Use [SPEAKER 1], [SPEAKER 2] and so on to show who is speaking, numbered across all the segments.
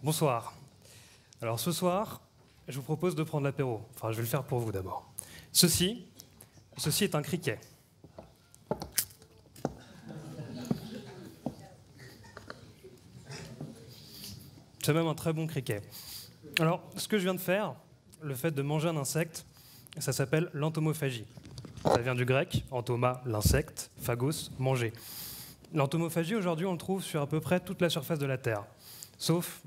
[SPEAKER 1] Bonsoir. Alors ce soir, je vous propose de prendre l'apéro. Enfin, je vais le faire pour vous d'abord. Ceci est un criquet. C'est même un très bon criquet. Alors, ce que je viens de faire, le fait de manger un insecte, ça s'appelle l'entomophagie. Ça vient du grec, entoma, l'insecte, phagos, manger. L'entomophagie, aujourd'hui, on le trouve sur à peu près toute la surface de la Terre, sauf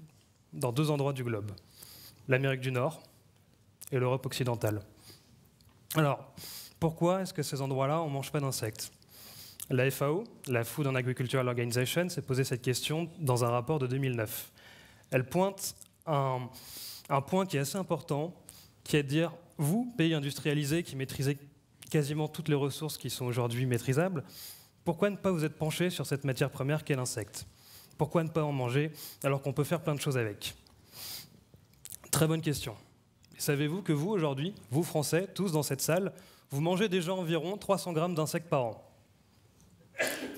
[SPEAKER 1] dans 2 endroits du globe, l'Amérique du Nord et l'Europe occidentale. Alors, pourquoi est-ce que ces endroits-là, on ne mange pas d'insectes? La FAO, la Food and Agricultural Organization, s'est posé cette question dans un rapport de 2009. Elle pointe un point qui est assez important, qui est de dire, vous, pays industrialisés qui maîtrisez quasiment toutes les ressources qui sont aujourd'hui maîtrisables, pourquoi ne pas vous être penché sur cette matière première qu'est l'insecte? Pourquoi ne pas en manger alors qu'on peut faire plein de choses avec? Très bonne question. Savez-vous que vous, aujourd'hui, vous Français, tous dans cette salle, vous mangez déjà environ 300 grammes d'insectes par an?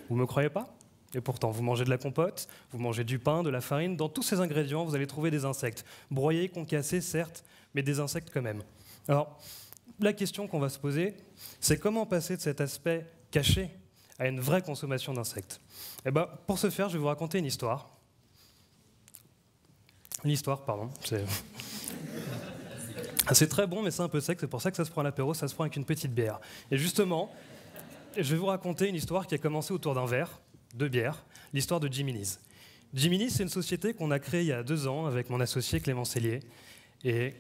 [SPEAKER 1] Vous ne me croyez pas? Et pourtant, vous mangez de la compote, vous mangez du pain, de la farine. Dans tous ces ingrédients, vous allez trouver des insectes. Broyés, concassés, certes, mais des insectes quand même. Alors, la question qu'on va se poser, c'est comment passer de cet aspect caché à une vraie consommation d'insectes. Et pour ce faire, je vais vous raconter une histoire. C'est très bon, mais c'est un peu sec, c'est pour ça que ça se prend à l'apéro, ça se prend avec une petite bière. Et justement, je vais vous raconter une histoire qui a commencé autour d'un verre de bière, l'histoire de Jiminy's. Jiminy's, c'est une société qu'on a créée il y a 2 ans avec mon associé Clément Cellier. Et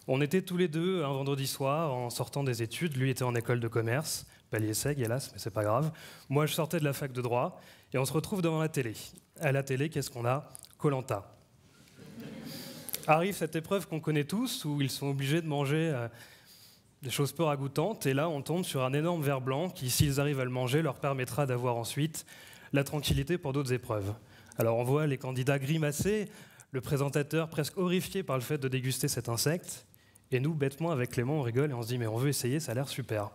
[SPEAKER 1] on était tous les deux un vendredi soir en sortant des études. Lui était en école de commerce, Palier-Seg, hélas, mais c'est pas grave. Moi, je sortais de la fac de droit et on se retrouve devant la télé. À la télé, qu'est-ce qu'on a? Koh-Lanta. Arrive cette épreuve qu'on connaît tous, où ils sont obligés de manger des choses peu ragoûtantes. Et là, on tombe sur un énorme ver blanc qui, s'ils arrivent à le manger, leur permettra d'avoir ensuite la tranquillité pour d'autres épreuves. Alors on voit les candidats grimacer, le présentateur presque horrifié par le fait de déguster cet insecte. Et nous, bêtement, avec Clément, on rigole et on se dit « mais on veut essayer, ça a l'air super ».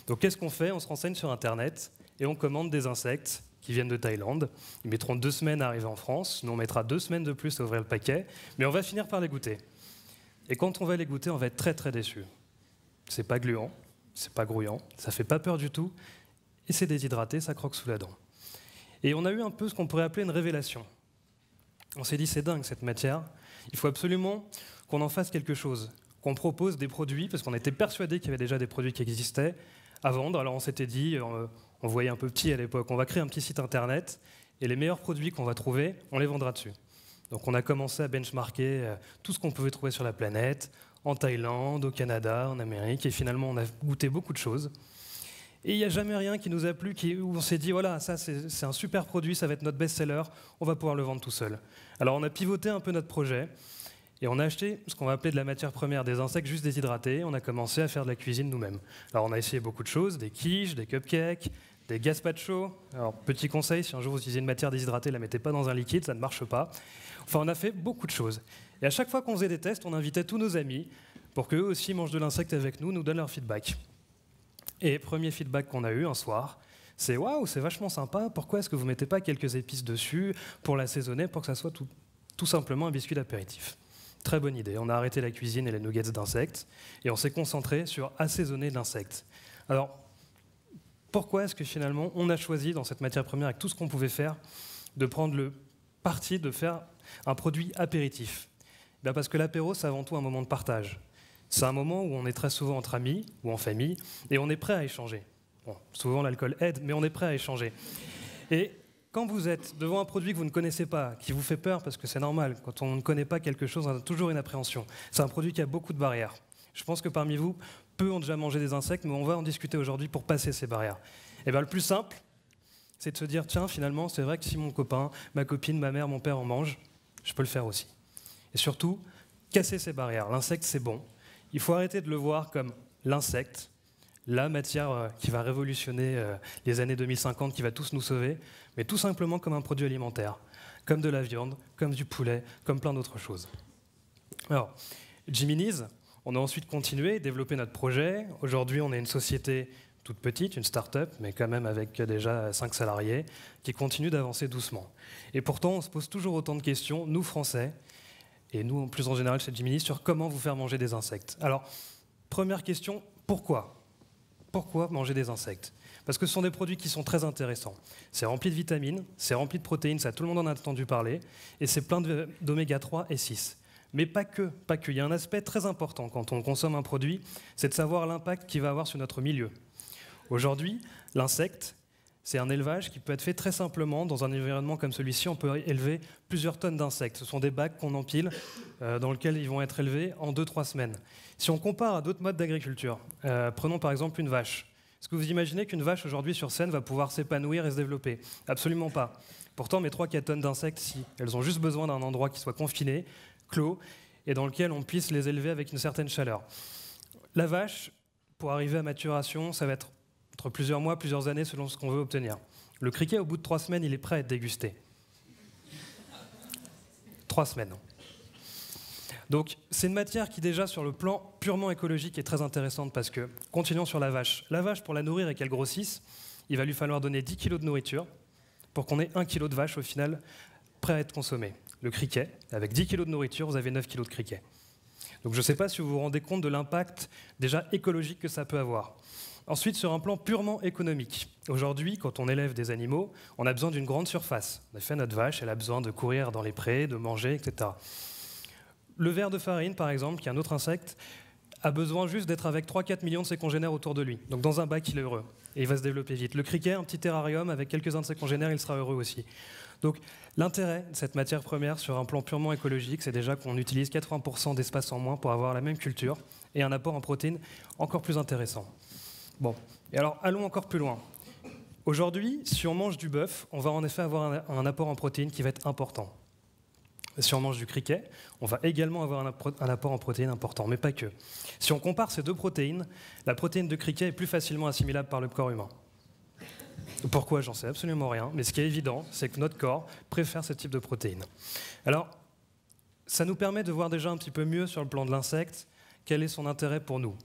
[SPEAKER 1] Donc qu'est-ce qu'on fait? On se renseigne sur Internet et on commande des insectes qui viennent de Thaïlande. Ils mettront 2 semaines à arriver en France. Nous, on mettra 2 semaines de plus à ouvrir le paquet. Mais on va finir par les goûter. Et quand on va les goûter, on va être très très déçus. C'est pas gluant, c'est pas grouillant, ça fait pas peur du tout. Et c'est déshydraté, ça croque sous la dent. Et on a eu un peu ce qu'on pourrait appeler une révélation. On s'est dit, c'est dingue cette matière, il faut absolument qu'on en fasse quelque chose, qu'on propose des produits, parce qu'on était persuadé qu'il y avait déjà des produits qui existaient, à vendre. Alors on s'était dit, on voyait un peu petit à l'époque, on va créer un petit site internet, et les meilleurs produits qu'on va trouver, on les vendra dessus. Donc on a commencé à benchmarker tout ce qu'on pouvait trouver sur la planète, en Thaïlande, au Canada, en Amérique, et finalement on a goûté beaucoup de choses. Et il n'y a jamais rien qui nous a plu, où on s'est dit, voilà, ça c'est un super produit, ça va être notre best-seller, on va pouvoir le vendre tout seul. Alors on a pivoté un peu notre projet, et on a acheté ce qu'on va appeler de la matière première, des insectes juste déshydratés, on a commencé à faire de la cuisine nous-mêmes. Alors on a essayé beaucoup de choses, des quiches, des cupcakes, des gazpacho. Alors petit conseil, si un jour vous utilisez une matière déshydratée, ne la mettez pas dans un liquide, ça ne marche pas. Enfin on a fait beaucoup de choses. Et à chaque fois qu'on faisait des tests, on invitait tous nos amis pour qu'eux aussi mangent de l'insecte avec nous, nous donnent leur feedback. Et premier feedback qu'on a eu un soir, c'est « Waouh, c'est vachement sympa, pourquoi est-ce que vous ne mettez pas quelques épices dessus pour l'assaisonner, pour que ça soit tout simplement un biscuit d'apéritif ?» Très bonne idée, on a arrêté la cuisine et les nuggets d'insectes, et on s'est concentré sur assaisonner l'insecte. Alors, pourquoi est-ce que finalement on a choisi dans cette matière première, avec tout ce qu'on pouvait faire, de prendre le parti de faire un produit apéritif? Parce que l'apéro, c'est avant tout un moment de partage. C'est un moment où on est très souvent entre amis ou en famille et on est prêt à échanger. Bon, souvent l'alcool aide, mais on est prêt à échanger. Et quand vous êtes devant un produit que vous ne connaissez pas, qui vous fait peur, parce que c'est normal, quand on ne connaît pas quelque chose, on a toujours une appréhension. C'est un produit qui a beaucoup de barrières. Je pense que parmi vous, peu ont déjà mangé des insectes, mais on va en discuter aujourd'hui pour passer ces barrières. Et le plus simple, c'est de se dire, tiens, finalement, c'est vrai que si mon copain, ma copine, ma mère, mon père en mangent, je peux le faire aussi. Et surtout, casser ces barrières. L'insecte, c'est bon. Il faut arrêter de le voir comme l'insecte, la matière qui va révolutionner les années 2050, qui va tous nous sauver, mais tout simplement comme un produit alimentaire, comme de la viande, comme du poulet, comme plein d'autres choses. Alors, Jiminy's, on a ensuite continué, développé notre projet. Aujourd'hui, on est une société toute petite, une start-up, mais quand même avec déjà 5 salariés, qui continue d'avancer doucement. Et pourtant, on se pose toujours autant de questions, nous Français, et nous, plus en général chez Jiminy's, sur comment vous faire manger des insectes. Alors, première question, pourquoi? Pourquoi manger des insectes? Parce que ce sont des produits qui sont très intéressants. C'est rempli de vitamines, c'est rempli de protéines, ça tout le monde en a entendu parler, et c'est plein d'oméga 3 et 6. Mais pas que, pas que. Il y a un aspect très important quand on consomme un produit, c'est de savoir l'impact qu'il va avoir sur notre milieu. Aujourd'hui, l'insecte, c'est un élevage qui peut être fait très simplement. Dans un environnement comme celui-ci, on peut élever plusieurs tonnes d'insectes. Ce sont des bacs qu'on empile, dans lesquels ils vont être élevés en 2-3 semaines. Si on compare à d'autres modes d'agriculture, prenons par exemple une vache. Est-ce que vous imaginez qu'une vache aujourd'hui sur scène va pouvoir s'épanouir et se développer? Absolument pas. Pourtant, mes 3-4 tonnes d'insectes, si, elles ont juste besoin d'un endroit qui soit confiné, clos, et dans lequel on puisse les élever avec une certaine chaleur. La vache, pour arriver à maturation, ça va être entre plusieurs mois, plusieurs années, selon ce qu'on veut obtenir. Le criquet, au bout de 3 semaines, il est prêt à être dégusté. 3 semaines. Donc, c'est une matière qui, déjà, sur le plan purement écologique, est très intéressante parce que, continuons sur la vache. La vache, pour la nourrir et qu'elle grossisse, il va lui falloir donner 10 kg de nourriture pour qu'on ait 1 kg de vache, au final, prêt à être consommé. Le criquet, avec 10 kg de nourriture, vous avez 9 kg de criquet. Donc, je ne sais pas si vous vous rendez compte de l'impact, déjà, écologique que ça peut avoir. Ensuite, sur un plan purement économique. Aujourd'hui, quand on élève des animaux, on a besoin d'une grande surface. En effet, notre vache, elle a besoin de courir dans les prés, de manger, etc. Le ver de farine, par exemple, qui est un autre insecte, a besoin juste d'être avec 3-4 millions de ses congénères autour de lui. Donc dans un bac, il est heureux. Et il va se développer vite. Le criquet, un petit terrarium avec quelques-uns de ses congénères, il sera heureux aussi. Donc l'intérêt de cette matière première sur un plan purement écologique, c'est déjà qu'on utilise 80% d'espace en moins pour avoir la même culture et un apport en protéines encore plus intéressant. Bon, et alors allons encore plus loin. Aujourd'hui, si on mange du bœuf, on va en effet avoir un apport en protéines qui va être important. Si on mange du criquet, on va également avoir un apport en protéines important, mais pas que. Si on compare ces deux protéines, la protéine de criquet est plus facilement assimilable par le corps humain. Pourquoi? J'en sais absolument rien, mais ce qui est évident, c'est que notre corps préfère ce type de protéines. Alors, ça nous permet de voir déjà un petit peu mieux sur le plan de l'insecte quel est son intérêt pour nous.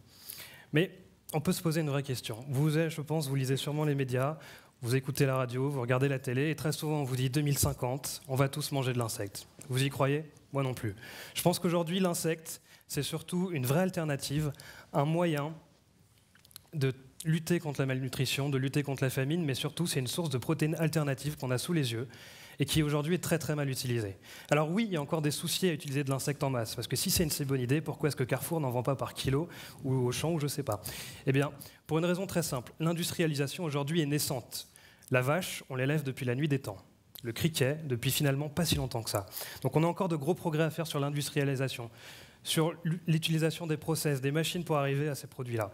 [SPEAKER 1] Mais on peut se poser une vraie question. Vous, je pense, vous lisez sûrement les médias, vous écoutez la radio, vous regardez la télé, et très souvent on vous dit 2050, on va tous manger de l'insecte. Vous y croyez? Moi non plus. Je pense qu'aujourd'hui, l'insecte, c'est surtout une vraie alternative, un moyen de lutter contre la malnutrition, de lutter contre la famine, mais surtout, c'est une source de protéines alternatives qu'on a sous les yeux et qui aujourd'hui est très très mal utilisée. Alors oui, il y a encore des soucis à utiliser de l'insecte en masse, parce que si c'est une si bonne idée, pourquoi est-ce que Carrefour n'en vend pas par kilo ou au champ ou je ne sais pas? Eh bien, pour une raison très simple, l'industrialisation aujourd'hui est naissante. La vache, on l'élève depuis la nuit des temps. Le criquet, depuis finalement pas si longtemps que ça. Donc on a encore de gros progrès à faire sur l'industrialisation, sur l'utilisation des process, des machines pour arriver à ces produits-là.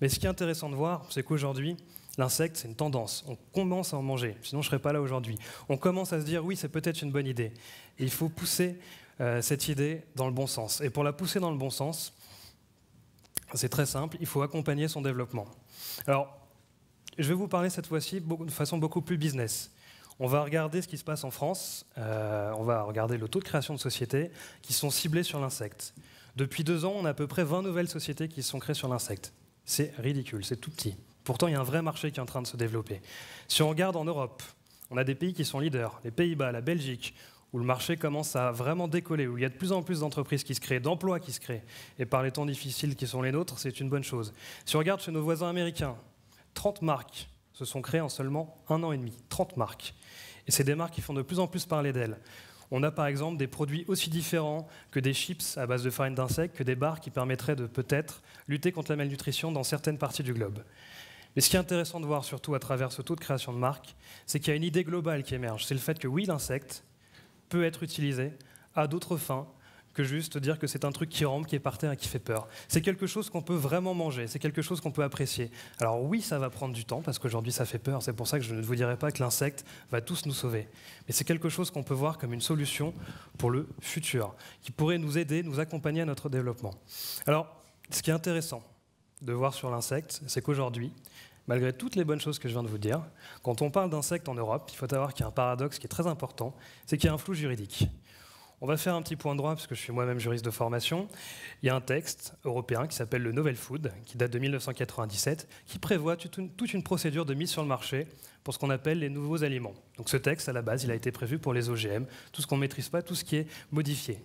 [SPEAKER 1] Mais ce qui est intéressant de voir, c'est qu'aujourd'hui, l'insecte, c'est une tendance. On commence à en manger, sinon je ne serais pas là aujourd'hui. On commence à se dire, oui, c'est peut-être une bonne idée. Et il faut pousser cette idée dans le bon sens. Et pour la pousser dans le bon sens, c'est très simple, il faut accompagner son développement. Alors, je vais vous parler cette fois-ci de façon beaucoup plus business. On va regarder ce qui se passe en France, on va regarder le taux de création de sociétés qui sont ciblées sur l'insecte. Depuis 2 ans, on a à peu près 20 nouvelles sociétés qui sont créées sur l'insecte. C'est ridicule, c'est tout petit. Pourtant, il y a un vrai marché qui est en train de se développer. Si on regarde en Europe, on a des pays qui sont leaders, les Pays-Bas, la Belgique, où le marché commence à vraiment décoller, où il y a de plus en plus d'entreprises qui se créent, d'emplois qui se créent. Et par les temps difficiles qui sont les nôtres, c'est une bonne chose. Si on regarde chez nos voisins américains, 30 marques se sont créées en seulement 1 an et demi. 30 marques. Et c'est des marques qui font de plus en plus parler d'elles. On a par exemple des produits aussi différents que des chips à base de farine d'insectes, que des bars qui permettraient de peut-être lutter contre la malnutrition dans certaines parties du globe. Mais ce qui est intéressant de voir, surtout à travers ce taux de création de marques, c'est qu'il y a une idée globale qui émerge. C'est le fait que oui, l'insecte peut être utilisé à d'autres fins que juste dire que c'est un truc qui rampe, qui est par terre et qui fait peur. C'est quelque chose qu'on peut vraiment manger, c'est quelque chose qu'on peut apprécier. Alors oui, ça va prendre du temps, parce qu'aujourd'hui ça fait peur, c'est pour ça que je ne vous dirai pas que l'insecte va tous nous sauver. Mais c'est quelque chose qu'on peut voir comme une solution pour le futur, qui pourrait nous aider, nous accompagner à notre développement. Alors, ce qui est intéressant de voir sur l'insecte, c'est qu'aujourd'hui, malgré toutes les bonnes choses que je viens de vous dire, quand on parle d'insectes en Europe, il faut savoir qu'il y a un paradoxe qui est très important, c'est qu'il y a un flou juridique. On va faire un petit point de droit, parce que je suis moi-même juriste de formation. Il y a un texte européen qui s'appelle le Novel Food, qui date de 1997, qui prévoit toute une procédure de mise sur le marché pour ce qu'on appelle les nouveaux aliments. Donc ce texte, à la base, il a été prévu pour les OGM, tout ce qu'on ne maîtrise pas, tout ce qui est modifié.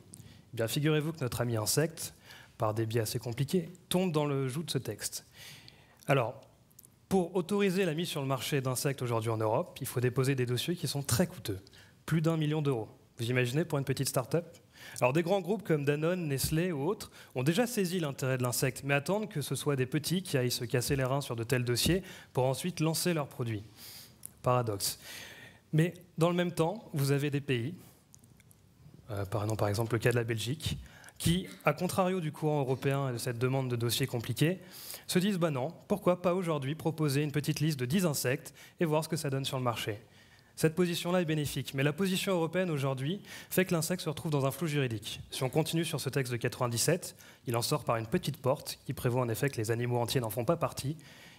[SPEAKER 1] Eh bien, figurez-vous que notre ami insecte, par des biais assez compliqués, tombe dans le joug de ce texte. Alors, pour autoriser la mise sur le marché d'insectes aujourd'hui en Europe, il faut déposer des dossiers qui sont très coûteux, plus d'1 million d'euros. Vous imaginez pour une petite start-up? Alors des grands groupes comme Danone, Nestlé ou autres ont déjà saisi l'intérêt de l'insecte, mais attendent que ce soit des petits qui aillent se casser les reins sur de tels dossiers pour ensuite lancer leurs produits. Paradoxe. Mais dans le même temps, vous avez des pays, par exemple le cas de la Belgique, qui, à contrario du courant européen et de cette demande de dossiers compliqués, se disent « bah non, pourquoi pas aujourd'hui proposer une petite liste de 10 insectes et voir ce que ça donne sur le marché ». Cette position-là est bénéfique, mais la position européenne aujourd'hui fait que l'insecte se retrouve dans un flou juridique. Si on continue sur ce texte de 97, il en sort par une petite porte qui prévoit en effet que les animaux entiers n'en font pas partie,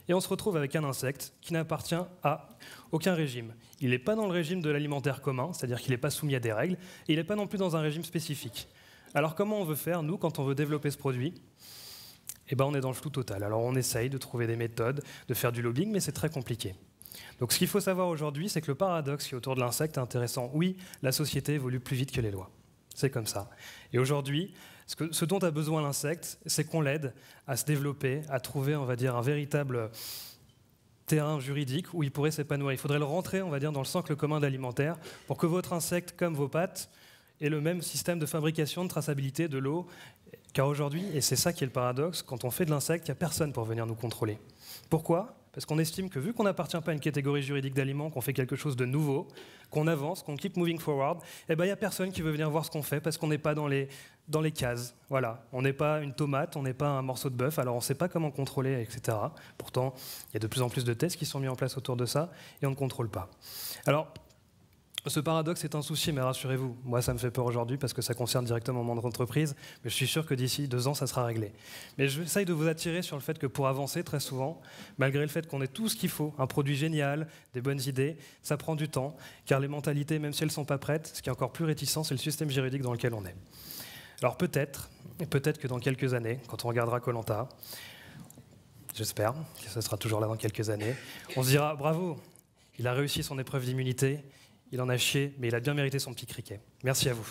[SPEAKER 1] et on se retrouve avec un insecte qui n'appartient à aucun régime. Il n'est pas dans le régime de l'alimentaire commun, c'est-à-dire qu'il n'est pas soumis à des règles, et il n'est pas non plus dans un régime spécifique. Alors comment on veut faire, nous, quand on veut développer ce produit? Eh ben, on est dans le flou total. Alors on essaye de trouver des méthodes, de faire du lobbying, mais c'est très compliqué. Donc ce qu'il faut savoir aujourd'hui, c'est que le paradoxe qui est autour de l'insecte est intéressant. Oui, la société évolue plus vite que les lois. C'est comme ça. Et aujourd'hui, ce dont a besoin l'insecte, c'est qu'on l'aide à se développer, à trouver, on va dire, un véritable terrain juridique où il pourrait s'épanouir. Il faudrait le rentrer, on va dire, dans le socle commun de l'alimentaire pour que votre insecte, comme vos pâtes, ait le même système de fabrication, de traçabilité de l'eau. Car aujourd'hui, et c'est ça qui est le paradoxe, quand on fait de l'insecte, il n'y a personne pour venir nous contrôler. Pourquoi ? Parce qu'on estime que vu qu'on n'appartient pas à une catégorie juridique d'aliments, qu'on fait quelque chose de nouveau, qu'on avance, qu'on keep moving forward, eh ben, il n'y a personne qui veut venir voir ce qu'on fait parce qu'on n'est pas dans les cases. Voilà. On n'est pas une tomate, on n'est pas un morceau de bœuf, alors on ne sait pas comment contrôler, etc. Pourtant, il y a de plus en plus de tests qui sont mis en place autour de ça et on ne contrôle pas. Alors, ce paradoxe est un souci, mais rassurez-vous, moi ça me fait peur aujourd'hui parce que ça concerne directement mon entreprise, mais je suis sûr que d'ici 2 ans, ça sera réglé. Mais j'essaye de vous attirer sur le fait que pour avancer, très souvent, malgré le fait qu'on ait tout ce qu'il faut, un produit génial, des bonnes idées, ça prend du temps, car les mentalités, même si elles ne sont pas prêtes, ce qui est encore plus réticent, c'est le système juridique dans lequel on est. Alors peut-être que dans quelques années, quand on regardera Koh-Lanta, j'espère que ça sera toujours là dans quelques années, on se dira « bravo, il a réussi son épreuve d'immunité ». Il en a chié, mais il a bien mérité son petit criquet. Merci à vous.